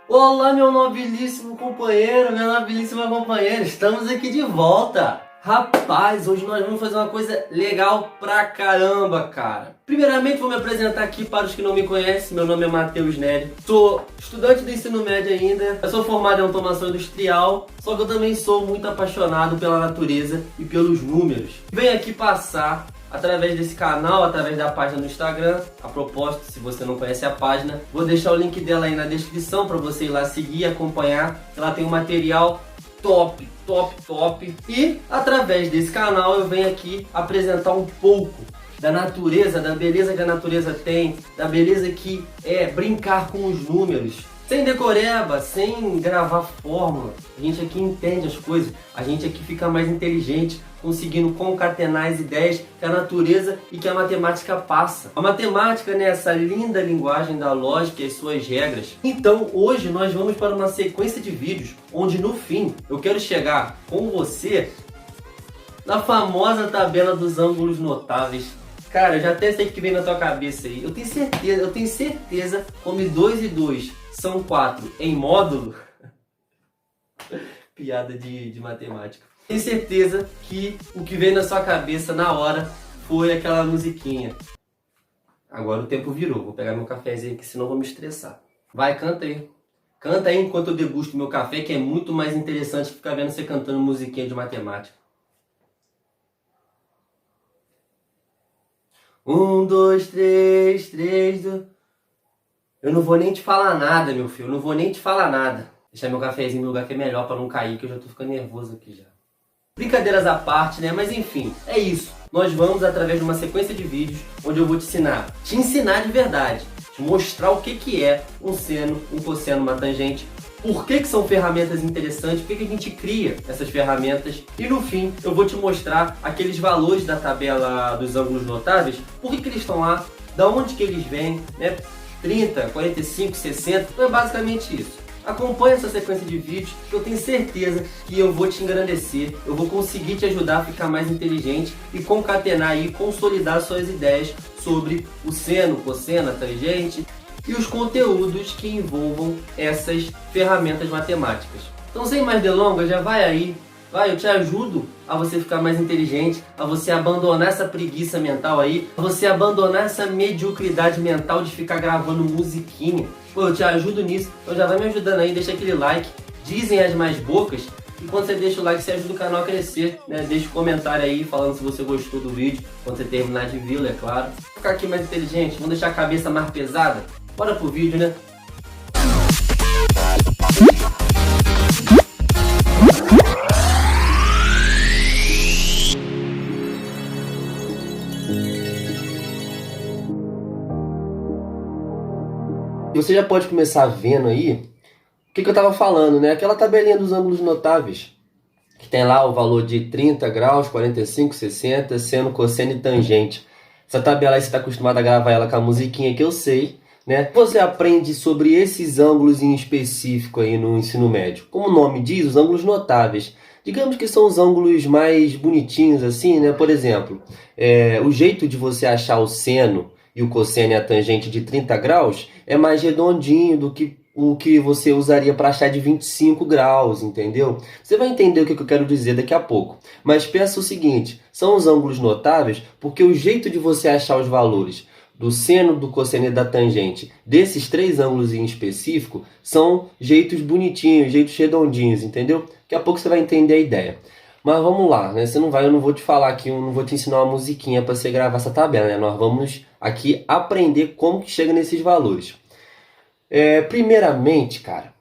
Olá, meu nobilíssimo companheiro, minha nobilíssima companheira, estamos aqui de volta. Rapaz, hoje nós vamos fazer uma coisa legal pra caramba, cara. Primeiramente, vou me apresentar aqui para os que não me conhecem. Meu nome é Matheus Nery, sou estudante do ensino médio ainda. Eu sou formado em automação industrial, só que eu também sou muito apaixonado pela natureza e pelos números. Venho aqui passar através desse canal, através da página no Instagram. A propósito, se você não conhece a página, vou deixar o link dela aí na descrição para você ir lá seguir e acompanhar. Ela tem um material top. E através desse canal eu venho aqui apresentar um pouco da natureza, da beleza que a natureza tem, da beleza que é brincar com os números. Sem decoreba, sem gravar fórmula, a gente aqui entende as coisas, a gente aqui fica mais inteligente, conseguindo concatenar as ideias que a natureza e que a matemática passa. A matemática, né, essa linda linguagem da lógica e as suas regras. Então hoje nós vamos para uma sequência de vídeos, onde no fim eu quero chegar com você na famosa tabela dos ângulos notáveis. Cara, eu já até sei o que vem na tua cabeça aí. Eu tenho certeza, como 2 e 2 são 4 em módulo. Piada de matemática. Tenho certeza que o que veio na sua cabeça na hora foi aquela musiquinha. Agora o tempo virou. Vou pegar meu cafezinho aqui, senão vou me estressar. Vai, canta aí. Canta aí enquanto eu degusto meu café, que é muito mais interessante que ficar vendo você cantando musiquinha de matemática. 1, 2, 3, 3, 2... Eu não vou nem te falar nada, meu filho. Eu não vou nem te falar nada. Deixar meu cafezinho no lugar que é melhor pra não cair, que eu já tô ficando nervoso aqui já. Brincadeiras à parte, né? Mas enfim, é isso. Nós vamos através de uma sequência de vídeos onde eu vou te ensinar de verdade, te mostrar o que é um seno, um cosseno, uma tangente, por que são ferramentas interessantes, por que a gente cria essas ferramentas e no fim eu vou te mostrar aqueles valores da tabela dos ângulos notáveis, por que eles estão lá, da onde que eles vêm, né? 30, 45, 60, então é basicamente isso. Acompanhe essa sequência de vídeos que eu tenho certeza que eu vou te engrandecer, eu vou conseguir te ajudar a ficar mais inteligente e concatenar e consolidar suas ideias sobre o seno, cosseno, a tangente e os conteúdos que envolvam essas ferramentas matemáticas. Então, sem mais delongas, já vai aí. Vai, eu te ajudo a você ficar mais inteligente, a você abandonar essa preguiça mental aí, a você abandonar essa mediocridade mental de ficar gravando musiquinha. Pô, eu te ajudo nisso, então já vai me ajudando aí, deixa aquele like, dizem as mais bocas, e quando você deixa o like você ajuda o canal a crescer, né? Deixa um comentário aí falando se você gostou do vídeo, quando você terminar de vê-lo, é claro. Vou ficar aqui mais inteligente, vamos deixar a cabeça mais pesada? Bora pro vídeo, né? Você já pode começar vendo aí o que eu estava falando, né? Aquela tabelinha dos ângulos notáveis, que tem lá o valor de 30 graus, 45, 60, seno, cosseno e tangente. Essa tabela aí você está acostumado a gravar ela com a musiquinha que eu sei, né? Você aprende sobre esses ângulos em específico aí no ensino médio. Como o nome diz, os ângulos notáveis. Digamos que são os ângulos mais bonitinhos assim, né? Por exemplo, o jeito de você achar o seno e o cosseno e a tangente de 30 graus é mais redondinho do que o que você usaria para achar de 25 graus, entendeu? Você vai entender o que eu quero dizer daqui a pouco. Mas pensa o seguinte, são os ângulos notáveis porque o jeito de você achar os valores do seno, do cosseno e da tangente desses três ângulos em específico são jeitos bonitinhos, jeitos redondinhos, entendeu? Daqui a pouco você vai entender a ideia. Mas vamos lá, né? Eu não vou te falar aqui, eu não vou te ensinar uma musiquinha para você gravar essa tabela, né? Nós vamos aqui aprender como que chega nesses valores. Primeiramente, cara,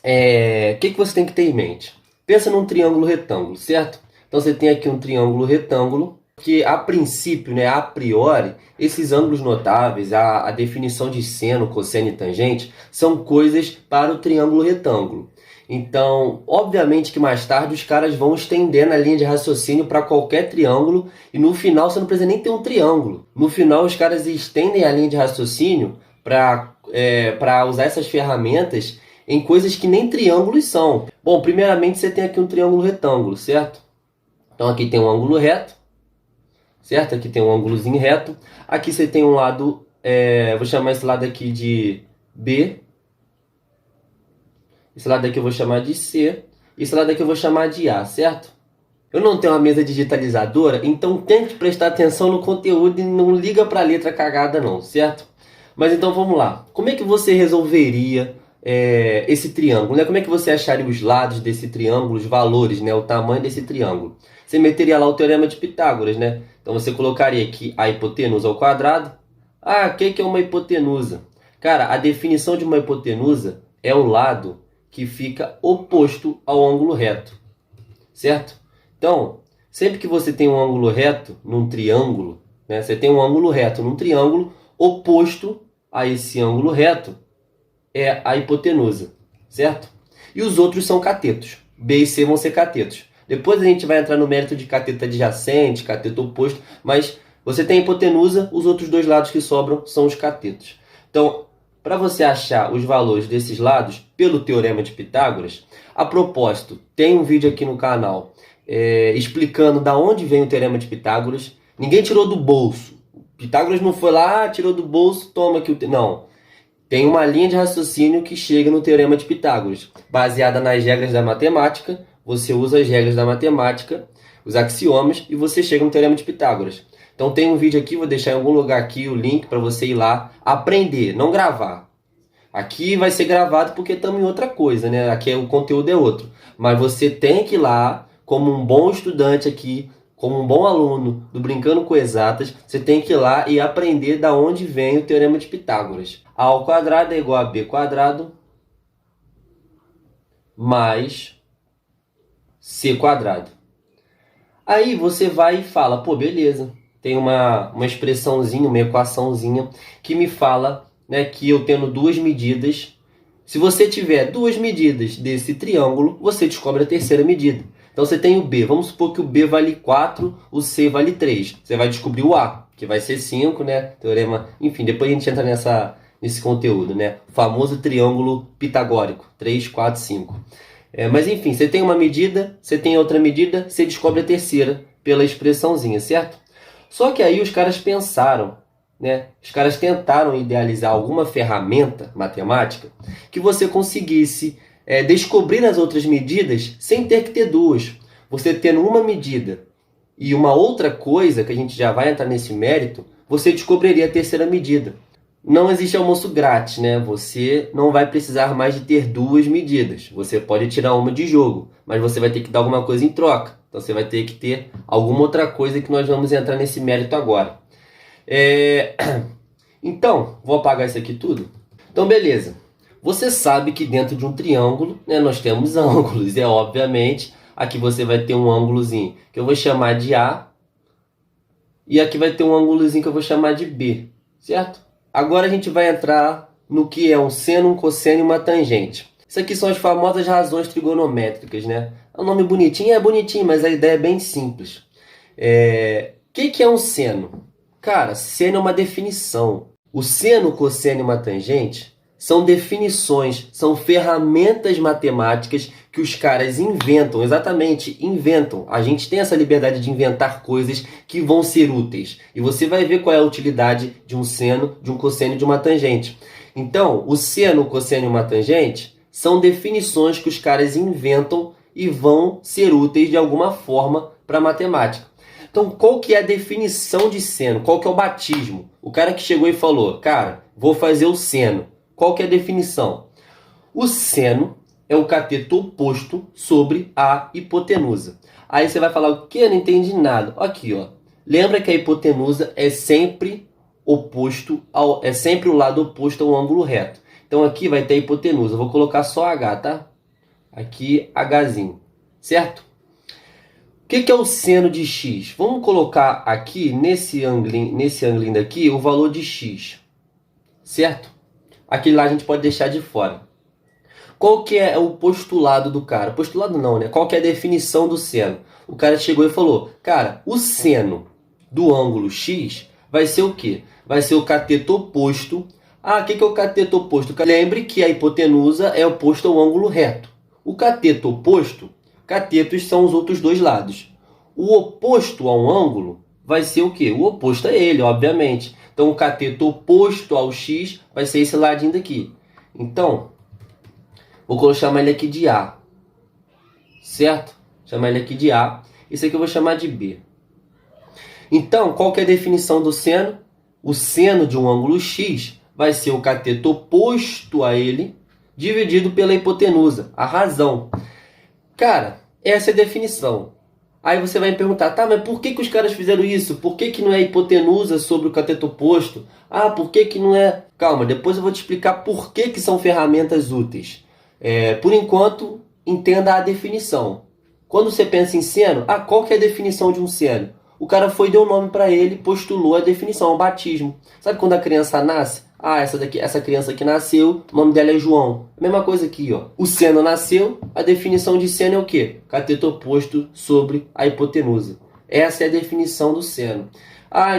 o que você tem que ter em mente? Pensa num triângulo retângulo, certo? Então você tem aqui um triângulo retângulo, que a princípio, né, a priori, esses ângulos notáveis, a definição de seno, cosseno e tangente, são coisas para o triângulo retângulo. Então, obviamente que mais tarde os caras vão estender na linha de raciocínio para qualquer triângulo e no final você não precisa nem ter um triângulo. No final os caras estendem a linha de raciocínio para usar essas ferramentas em coisas que nem triângulos são. Bom, primeiramente você tem aqui um triângulo retângulo, certo? Então aqui tem um ângulo reto, certo? Aqui tem um ângulozinho reto. Aqui você tem um lado, vou chamar esse lado aqui de B. Esse lado aqui eu vou chamar de C. Esse lado aqui eu vou chamar de A, certo? Eu não tenho uma mesa digitalizadora, então tente prestar atenção no conteúdo e não liga para a letra cagada não, certo? Mas então vamos lá. Como é que você resolveria esse triângulo, né? Como é que você acharia os lados desse triângulo, os valores, né? O tamanho desse triângulo? Você meteria lá o teorema de Pitágoras, né? Então você colocaria aqui a hipotenusa ao quadrado. Ah, o que é uma hipotenusa? Cara, a definição de uma hipotenusa é o lado que fica oposto ao ângulo reto, certo? Então, sempre que você tem um ângulo reto num triângulo, né? Você tem um ângulo reto num triângulo, oposto a esse ângulo reto é a hipotenusa, certo? E os outros são catetos. B e C vão ser catetos. Depois a gente vai entrar no mérito de cateto adjacente, cateto oposto, mas você tem a hipotenusa, os outros dois lados que sobram são os catetos. Então, para você achar os valores desses lados pelo teorema de Pitágoras, a propósito, tem um vídeo aqui no canal explicando da onde vem o teorema de Pitágoras. Ninguém tirou do bolso. Pitágoras não foi lá, tirou do bolso, toma aqui o... Não. Tem uma linha de raciocínio que chega no teorema de Pitágoras, baseada nas regras da matemática. Você usa as regras da matemática, os axiomas, e você chega no teorema de Pitágoras. Então tem um vídeo aqui, vou deixar em algum lugar aqui o link para você ir lá aprender, não gravar. Aqui vai ser gravado porque estamos em outra coisa, né? Aqui o conteúdo é outro. Mas você tem que ir lá, como um bom estudante aqui, como um bom aluno do Brincando com Exatas, você tem que ir lá e aprender da onde vem o teorema de Pitágoras. A ao quadrado é igual a b quadrado mais c quadrado. Aí você vai e fala, pô, beleza. Tem uma expressãozinha, uma equaçãozinha que me fala, né, que eu tendo duas medidas. Se você tiver duas medidas desse triângulo, você descobre a terceira medida. Então você tem o B. Vamos supor que o B vale 4, o C vale 3. Você vai descobrir o A, que vai ser 5, né? Teorema. Enfim, depois a gente entra nesse conteúdo, né? O famoso triângulo pitagórico. 3, 4, 5. Mas enfim, você tem uma medida, você tem outra medida, você descobre a terceira pela expressãozinha, certo? Só que aí os caras pensaram, né? Os caras tentaram idealizar alguma ferramenta matemática que você conseguisse descobrir as outras medidas sem ter que ter duas. Você tendo uma medida e uma outra coisa, que a gente já vai entrar nesse mérito, você descobriria a terceira medida. Não existe almoço grátis, né? Você não vai precisar mais de ter duas medidas. Você pode tirar uma de jogo, mas você vai ter que dar alguma coisa em troca. Então você vai ter que ter alguma outra coisa que nós vamos entrar nesse mérito agora. Então, vou apagar isso aqui tudo. Então, beleza. Você sabe que dentro de um triângulo, né, nós temos ângulos. Obviamente, aqui você vai ter um ângulozinho que eu vou chamar de A. E aqui vai ter um ângulozinho que eu vou chamar de B. Certo? Agora a gente vai entrar no que é um seno, um cosseno e uma tangente. Isso aqui são as famosas razões trigonométricas, né? É um nome bonitinho, mas a ideia é bem simples. Que é um seno? Cara, seno é uma definição. O seno, o cosseno e uma tangente são definições, são ferramentas matemáticas que os caras inventam, exatamente, inventam. A gente tem essa liberdade de inventar coisas que vão ser úteis. E você vai ver qual é a utilidade de um seno, de um cosseno e de uma tangente. Então, o seno, o cosseno e uma tangente são definições que os caras inventam e vão ser úteis de alguma forma para a matemática. Então, qual que é a definição de seno? Qual que é o batismo? O cara que chegou e falou, cara, vou fazer o seno. Qual que é a definição? O seno é o cateto oposto sobre a hipotenusa. Aí você vai falar, o que? Eu não entendi nada. Aqui, ó. Lembra que a hipotenusa é sempre é sempre o lado oposto ao ângulo reto. Então aqui vai ter a hipotenusa. Eu vou colocar só H, tá? Aqui, Hzinho. Certo? O que é o seno de x? Vamos colocar aqui, nesse ângulo daqui, o valor de x. Certo? Aquele lá a gente pode deixar de fora. Qual que é o postulado do cara? Postulado não, né? Qual que é a definição do seno? O cara chegou e falou, cara, o seno do ângulo x vai ser o quê? Vai ser o cateto oposto. Ah, o que é o cateto oposto? Lembre que a hipotenusa é oposta ao ângulo reto. O cateto oposto, catetos são os outros dois lados. O oposto a um ângulo vai ser o quê? O oposto a ele, obviamente. Então, o cateto oposto ao x vai ser esse ladinho daqui. Então, Vou chamar ele aqui de A, certo? Chamar ele aqui de A. Isso aqui eu vou chamar de B. Então, qual que é a definição do seno? O seno de um ângulo X vai ser o cateto oposto a ele, dividido pela hipotenusa, a razão. Cara, essa é a definição. Aí você vai me perguntar, tá, mas por que os caras fizeram isso? Por que não é hipotenusa sobre o cateto oposto? Ah, por que não é... Calma, depois eu vou te explicar por que são ferramentas úteis. Por enquanto, entenda a definição. Quando você pensa em seno, qual que é a definição de um seno? O cara deu nome para ele, postulou a definição, o batismo. Sabe quando a criança nasce? Essa criança que nasceu, o nome dela é João. Mesma coisa aqui, ó. O seno nasceu, a definição de seno é o quê? Cateto oposto sobre a hipotenusa. Essa é a definição do seno.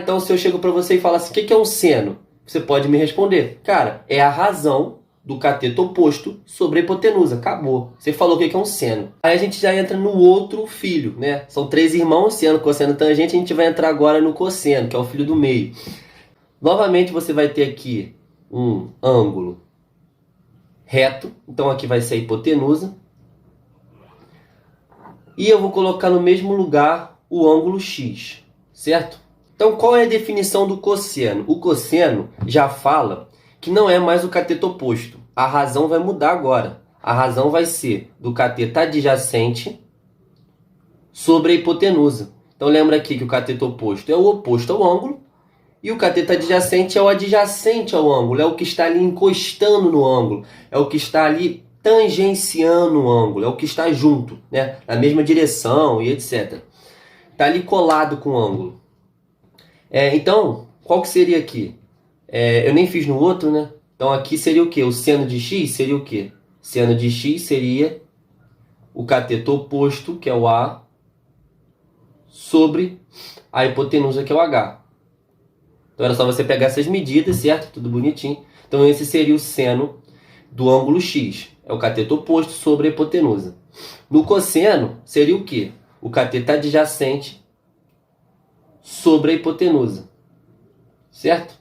Então se eu chego para você e falar assim, o que é um seno? Você pode me responder. Cara, é a razão do cateto oposto sobre a hipotenusa. Acabou. Você falou o que é um seno. Aí a gente já entra no outro filho, né? São 3 irmãos, seno, cosseno, tangente. A gente vai entrar agora no cosseno, que é o filho do meio. Novamente você vai ter aqui um ângulo reto. Então aqui vai ser a hipotenusa. E eu vou colocar no mesmo lugar o ângulo X, certo? Então qual é a definição do cosseno? O cosseno já fala que não é mais o cateto oposto. A razão vai mudar agora. A razão vai ser do cateto adjacente sobre a hipotenusa. Então lembra aqui que o cateto oposto é o oposto ao ângulo e o cateto adjacente é o adjacente ao ângulo, é o que está ali encostando no ângulo, é o que está ali tangenciando o ângulo, é o que está junto, né? Na mesma direção e etc. Está ali colado com o ângulo. Então, qual que seria aqui? Eu nem fiz no outro, né? Então aqui seria o quê? O seno de x seria o quê? Seno de x seria o cateto oposto, que é o A, sobre a hipotenusa, que é o H. Então era só você pegar essas medidas, certo? Tudo bonitinho. Então esse seria o seno do ângulo x. É o cateto oposto sobre a hipotenusa. No cosseno seria o quê? O cateto adjacente sobre a hipotenusa. Certo?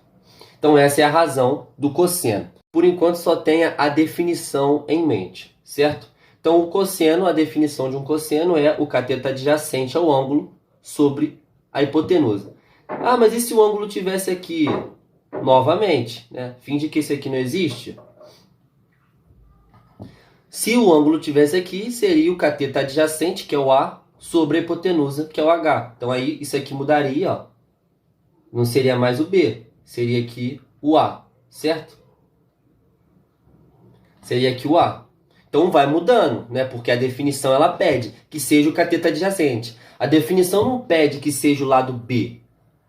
Então essa é a razão do cosseno. Por enquanto só tenha a definição em mente, certo? Então o cosseno, a definição de um cosseno é o cateto adjacente ao ângulo sobre a hipotenusa. Mas e se o ângulo tivesse aqui? Novamente, né? Finge que isso aqui não existe. Se o ângulo tivesse aqui, seria o cateto adjacente, que é o A, sobre a hipotenusa, que é o H. Então aí isso aqui mudaria, ó. Não seria mais o B. Seria aqui o A, certo? Seria aqui o A. Então vai mudando, né? Porque a definição ela pede que seja o cateto adjacente. A definição não pede que seja o lado B.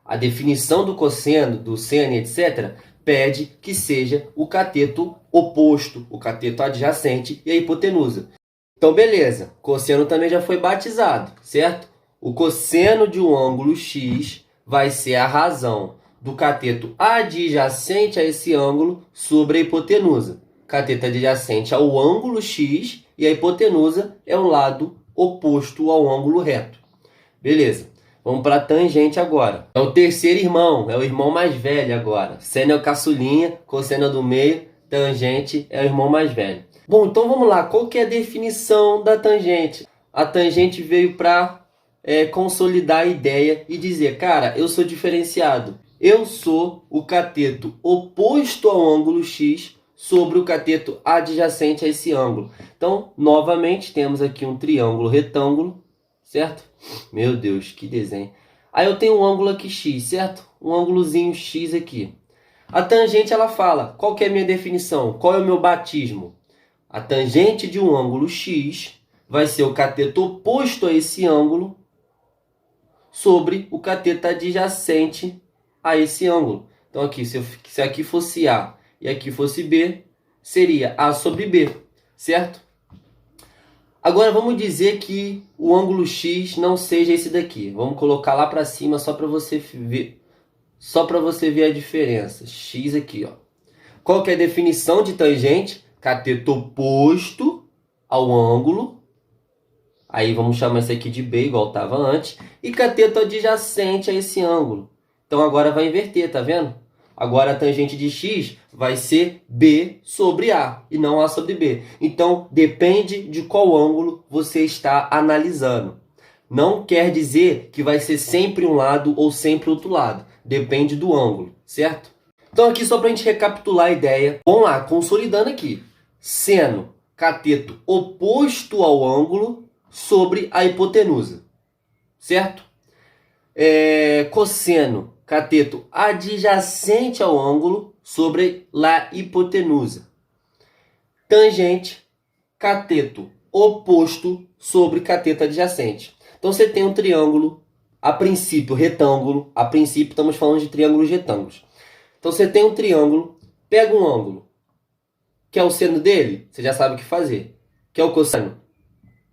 A definição do cosseno, do seno, etc., pede que seja o cateto oposto, o cateto adjacente e a hipotenusa. Então beleza, cosseno também já foi batizado, certo? O cosseno de um ângulo X vai ser a razão do cateto adjacente a esse ângulo sobre a hipotenusa. Cateto adjacente ao ângulo X e a hipotenusa é o lado oposto ao ângulo reto. Beleza, vamos para a tangente agora. É o terceiro irmão, é o irmão mais velho agora. Seno é o caçulinha, cosseno é do meio, tangente é o irmão mais velho. Bom, então vamos lá, qual que é a definição da tangente? A tangente veio para consolidar a ideia e dizer, cara, eu sou diferenciado. Eu sou o cateto oposto ao ângulo X sobre o cateto adjacente a esse ângulo. Então, novamente, temos aqui um triângulo retângulo, certo? Meu Deus, que desenho. Aí eu tenho um ângulo aqui X, certo? Um ângulozinho X aqui. A tangente, ela fala, qual que é a minha definição? Qual é o meu batismo? A tangente de um ângulo X vai ser o cateto oposto a esse ângulo sobre o cateto adjacente a esse ângulo. Então aqui, se aqui fosse A e aqui fosse B, seria A sobre B, certo? Agora vamos dizer que o ângulo X não seja esse daqui. Vamos colocar lá para cima só para você ver. Só para você ver a diferença. X aqui, ó. Qual que é a definição de tangente? Cateto oposto ao ângulo. Aí vamos chamar isso aqui de B, igual estava antes. E cateto adjacente a esse ângulo. Então agora vai inverter, tá vendo? Agora a tangente de x vai ser B sobre A e não A sobre B. Então depende de qual ângulo você está analisando. Não quer dizer que vai ser sempre um lado ou sempre outro lado. Depende do ângulo, certo? Então aqui só para a gente recapitular a ideia. Vamos lá, consolidando aqui. Seno, cateto oposto ao ângulo sobre a hipotenusa, certo? Cosseno, cateto adjacente ao ângulo sobre a hipotenusa. Tangente, cateto oposto sobre cateto adjacente. Então você tem um triângulo, a princípio retângulo, a princípio estamos falando de triângulos retângulos. Então você tem um triângulo, pega um ângulo, que é o seno dele, você já sabe o que fazer. Que é o cosseno,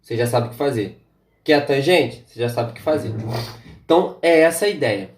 você já sabe o que fazer. Que é a tangente, você já sabe o que fazer. Então é essa a ideia.